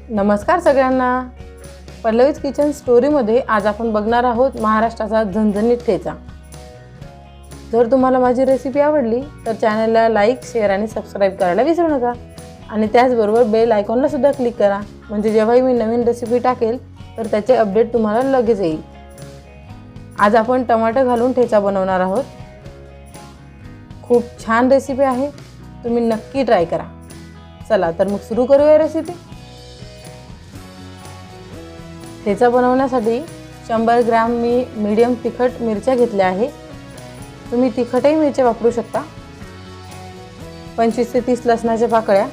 नमस्कार सगळ्यांना। पल्लवीज किचन स्टोरीमध्ये आज आपण बघणार आहोत महाराष्ट्राचा झणझणीत ठेचा। जर तुम्हाला माझी रेसिपी आवडली तर चॅनलला लाईक, शेअर आणि सबस्क्राइब करायला विसरू नका आणि त्याचबरोबर बेल आयकॉनला सुद्धा क्लिक करा, म्हणजे जेव्हाही मी नवीन रेसिपी टाकेल तर त्याचे अपडेट तुम्हाला लगेच येईल। आज आपण टमाटर घालून ठेचा बनवणार आहोत। खूप छान रेसिपी आहे, तुम्ही नक्की ट्राय करा। चला तर मग सुरू करूया रेसिपी। ठेचा बनवण्यासाठी 100 ग्रॅम मी मीडियम तिखट मिरच्या घेतल्या आहे। तुम्ही तिखटही मिरच्या वापरू शकता। 25 ते 30 लसणाच्या पाकळ्या,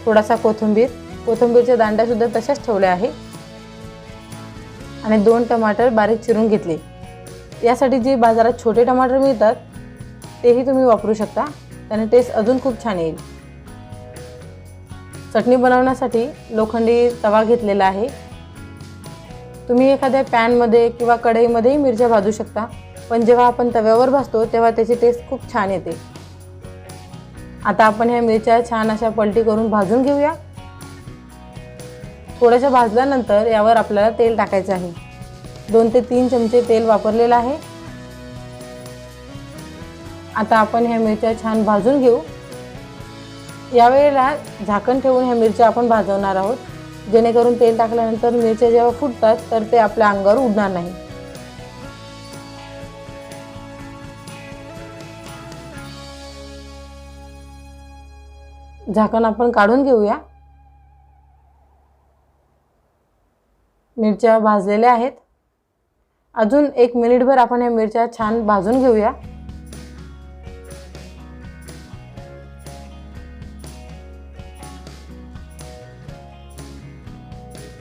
थोडासा कोथिंबीरच्या दांड्या सुद्धा तशाच ठेवल्या आहे आणि 2 टमाटर बारीक चिरून घेतले। यासाठी जे बाजारात छोटे टमाटर मिळतात तेही तुम्ही वापरू शकता, त्याने टेस्ट अजून खूप छान येईल। चटणी बनवण्यासाठी लोखंडी तवा घेतलेला आहे। तुम्ही एखाद्या पॅन मध्ये किंवा कढईमध्ये मिरच्या भाजू शकता, पण जेव्हा आपण तव्यावर भाजतो तेव्हा त्याची टेस्ट खूप छान येते। आता आपण ह्या मिरच्या छान अशा पलटी करून भाजून घेऊया। थोड्याशा भाजल्यानंतर यावर आपल्याला तेल टाकायचे आहे। 2 ते 3 चमचे तेल वापरलेले आहे। आता आपण ह्या मिरच्या छान भाजून घेऊ। यावेळेला झाकण ठेवून ह्या मिरच्या आपण भाजवणार आहोत, जेणेकरून तेल टाकल्यानंतर मिरच्या जेव्हा फुटतात तर ते आपल्या अंगावर उडणार नाही। झाकण आपण काढून घेऊया। मिरच्या भाजलेल्या आहेत। अजून 1 मिनिटभर आपण या मिरच्या छान भाजून घेऊया।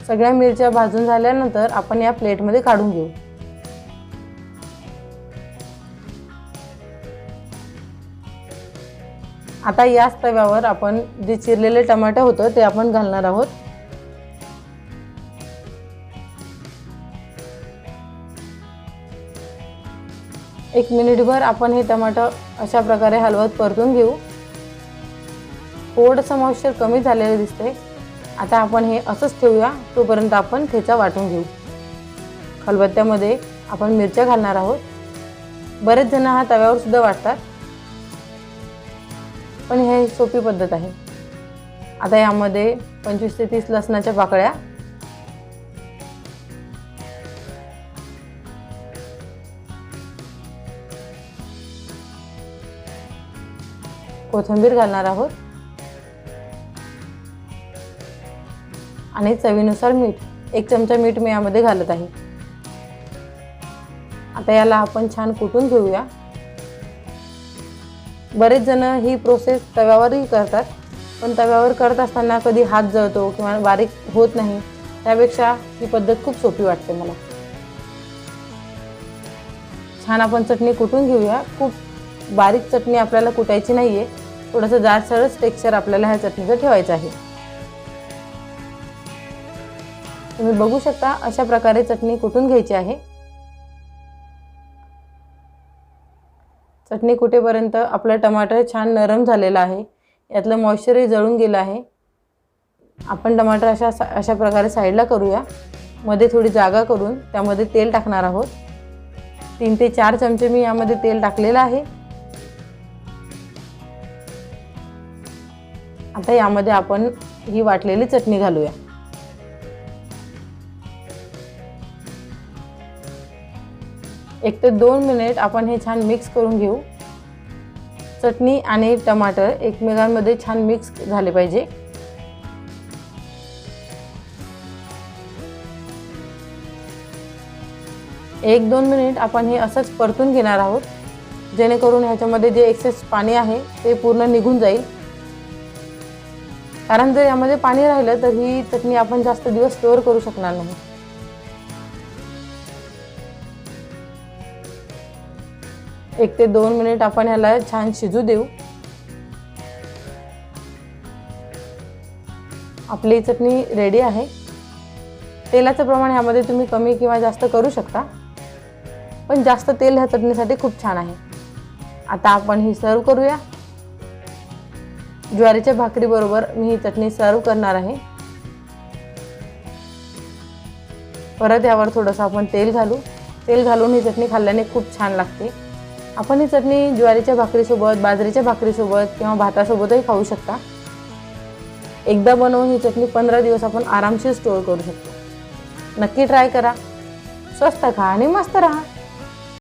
सगळ्या मिरच्या भाजून झाल्यानंतर आपण या प्लेटमध्ये काढून घेऊ। आता याच तव्यावर आपण जे चिरलेले टमाटर होतं ते आपण घालणार आहोत। एक मिनिटभर आपण हे टमाटर अशा प्रकारे हलवत परतून घेऊ। थोडंसं मॉइश्चर कमी झालेलं दिसतंय। आता आपण हे असंच ठेवूया, तोपर्यंत आपण ठेचा वाटून घेऊ। खलबत्त्यामध्ये आपण मिरच्या घालणार आहोत। बरेच जण हा तव्यावर सुद्धा वाटतात, पण ही सोपी पद्धत आहे। आता यामध्ये 25 ते 30 लसणाच्या पाकळ्या, कोथिंबीर घालणार आहोत आणि चवीनुसार मीठ। 1 चमचा मीठ मी यामध्ये घालत आहे। आता याला आपण छान कुटून घेऊया। बरेच जण ही प्रोसेस तव्यावरही करतात, पण तव्यावर करत असताना कधी हात जळतो किंवा बारीक होत नाही, त्यापेक्षा ही पद्धत खूप सोपी वाटते मला। छान आपण चटणी कुटून घेऊया। खूप बारीक चटणी आपल्याला कुटायची नाहीये, थोडंसं जाडसरच टेक्स्चर आपल्याला ह्या चटणीचं ठेवायचं आहे। तुम्ही बघू शकता अशा प्रकारे चटणी कुटून घ्यायची आहे। चटणी कुटेपर्यंत आपलं टमाटर छान नरम झालेलं आहे, यातलं मॉइश्चरही जळून गेलं आहे। आपण टमाटर अशा प्रकारे साईडला करूया। मध्ये थोडी जागा करून त्यामध्ये तेल टाकणार आहोत। 3 ते 4 चमचे मी यामध्ये तेल टाकलेलं आहे। आता यामध्ये आपण ही वाटलेली चटणी घालूया। 1 ते 2 मिनिट आपण हे छान मिक्स करून घेऊ। चटणी आणि टमाटर एकमेकांमध्ये छान मिक्स झाले पाहिजे। एक 2 मिनिट आपण हे असंच परतून घेणार आहोत, जेणेकरून ह्याच्यामध्ये जे एक्सेस पाणी आहे ते पूर्ण निघून जाईल। कारण जर यामध्ये पाणी राहिलं तर ही चटणी आपण जास्त दिवस स्टोअर करू शकणार नाही। 1 ते 2 मिनिट आपण ह्याला छान शिजू देऊ। आपली चटणी रेडी आहे। तेलाचं प्रमाण यामध्ये तुम्ही कमी किंवा जास्त करू शकता, पण जास्त तेल ह्या चटणीसाठी खूप छान आहे। आता आपण ही सर्व करूया। ज्वारीच्या भाकरी बरोबर मी ही चटणी सर्व करणार आहे। परत यावर थोडंसं आपण तेल घालू. तेल घालून ही चटणी खाल्ल्याने खूप छान लागते. आपण ही चटणी ज्वारीच्या भाकरीसोबत, बाजरीच्या भाकरीसोबत किंवा भातासोबतही खाऊ शकता. एकदा बनवून ही चटणी 15 दिवस आपण आरामशीर स्टोअर करू शकतो. नक्की ट्राय करा. स्वस्त खा आणि मस्त राहा.